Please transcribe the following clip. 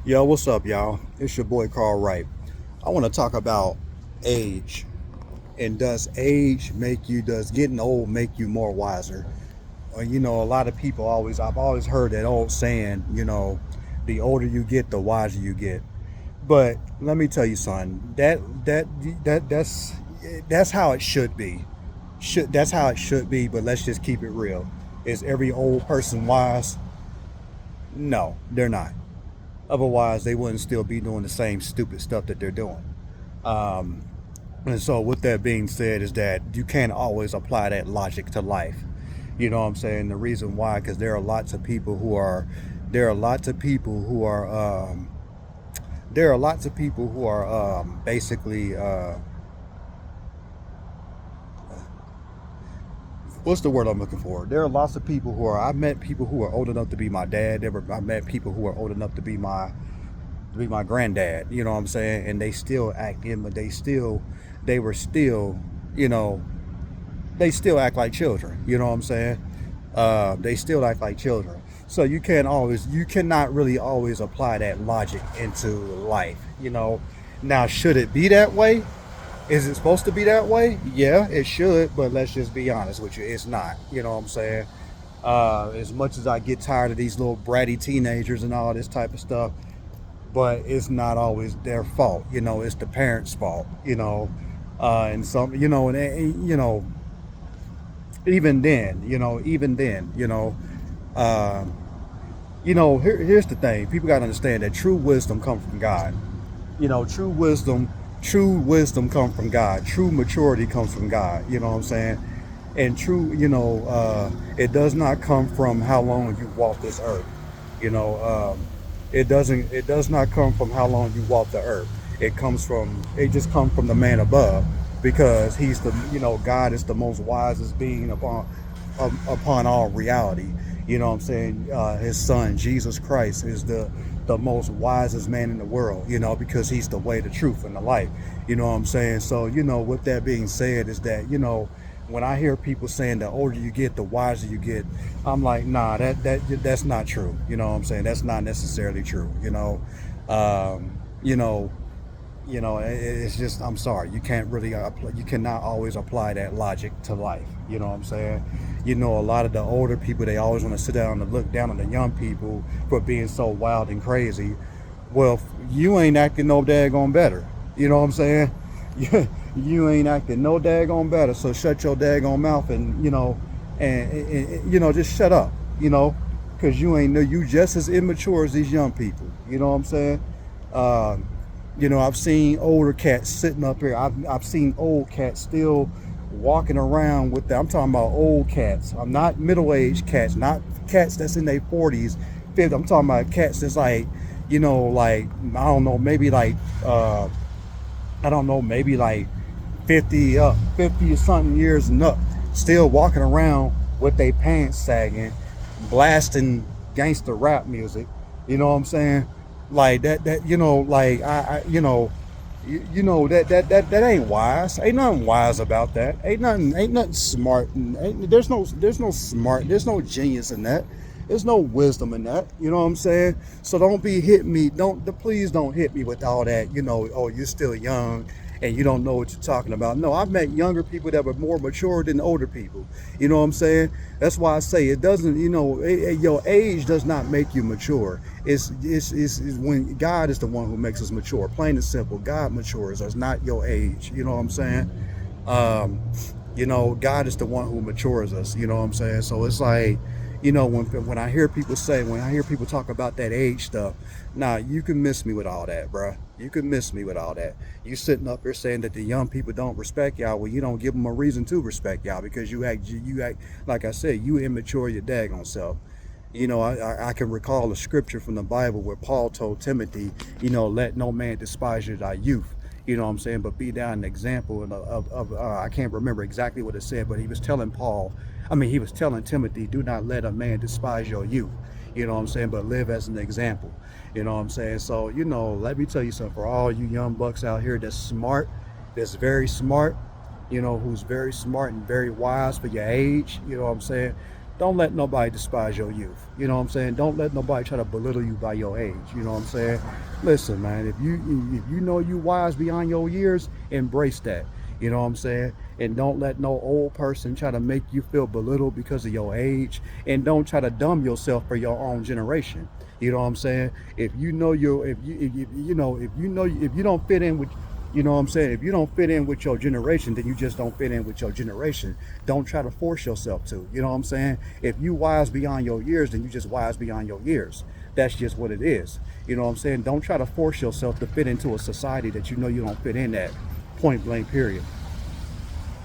Yo, what's up, y'all? It's your boy Carl Wright. I want to talk about age. And does getting old make you more wiser? A lot of people I've always heard that old saying, the older you get, the wiser you get. But let me tell you, son, that's how it should be. That's how it should be, but let's just keep it real. Is every old person wise? No, they're not. Otherwise, they wouldn't still be doing the same stupid stuff that they're doing. Um, and so, with that being said, is that you can't always apply that logic to life. You know what I'm saying? The reason why, because there are lots of people who are, there are lots of people who are basically, what's the word I'm looking for? There are lots of people who are. I've met people who are old enough to be my dad. I met people who are old enough to be my granddad. You know what I'm saying? And they still act in, but they were still, you know, they still act like children. You know what I'm saying? They still act like children. So you cannot really always apply that logic into life. Now should it be that way? Is it supposed to be that way? Yeah, it should. But let's just be honest with you, it's not. You know what I'm saying? As much as I get tired of these little bratty teenagers and all this type of stuff, but it's not always their fault. It's the parents' fault. And some, even then, uh, here's the thing: people got to understand that true wisdom comes from God. True wisdom comes from God. True maturity comes from God. You know what I'm saying? And it does not come from how long you walk this earth. You know, it doesn't. It does not come from how long you walk the earth. It just comes from the man above, because God is the most wisest being upon all reality. You know what I'm saying? His son Jesus Christ is the most wisest man in the world. Because he's the way, the truth, and the life. You know what I'm saying? So with that being said, is that when I hear people saying the older you get, the wiser you get, I'm like, nah, that's not true. You know what I'm saying? That's not necessarily true. Um, you know, it's just, I'm sorry, you can't really you cannot always apply that logic to life. You know what I'm saying? A lot of the older people, they always want to sit down and look down on the young people for being so wild and crazy. Well, you ain't acting no daggone better. You know what I'm saying? You ain't acting no daggone better. So shut your daggone mouth, and just shut up. Because you just as immature as these young people. You know what I'm saying? Um, I've seen older cats sitting up here. I've seen old cats still walking around with them. I'm talking about old cats. I'm not middle-aged cats, not cats that's in their 40s, 50s. I'm talking about cats that's like, like, I don't know, maybe like, I don't know, maybe like 50 something years and up, still walking around with their pants sagging, blasting gangster rap music. You know what I'm saying? Like that like that ain't wise. Ain't nothing wise about that. Ain't nothing smart. There's no smart. There's no genius in that. There's no wisdom in that. You know what I'm saying? So don't be hitting me. Please don't hit me with all that. Oh, you're still young and you don't know what you're talking about. No, I've met younger people that were more mature than older people. You know what I'm saying? That's why I say it doesn't. Your age does not make you mature. It's when God is the one who makes us mature. Plain and simple. God matures us, not your age. You know what I'm saying? Um, God is the one who matures us. You know what I'm saying? So it's like, when I hear people talk about that age stuff, nah, you can miss me with all that, bruh. You can miss me with all that. You sitting up here saying that the young people don't respect y'all. Well, you don't give them a reason to respect y'all, because you act like I said, you immature your daggone self. I can recall a scripture from the Bible where Paul told Timothy, let no man despise you thy youth. You know what I'm saying? But be thou an example I can't remember exactly what it said, but he was telling Timothy, do not let a man despise your youth. You know what I'm saying? But live as an example. You know what I'm saying? So, let me tell you something, for all you young bucks out here that's smart, that's very smart, who's very smart and very wise for your age. You know what I'm saying? don't let nobody despise your youth. You know what I'm saying? Don't let nobody try to belittle you by your age. You know what I'm saying? Listen, man, if you know you wise beyond your years, embrace that. You know what I'm saying? And don't let no old person try to make you feel belittled because of your age. And don't try to dumb yourself for your own generation. You know what I'm saying? If you know you're, if you know, if you know, if you don't fit in with, you know what I'm saying? If you don't fit in with your generation, then you just don't fit in with your generation. Don't try to force yourself to. You know what I'm saying? If you wise beyond your years, then you just wise beyond your years. That's just what it is. You know what I'm saying? Don't try to force yourself to fit into a society that you know you don't fit in at. Point blank, period.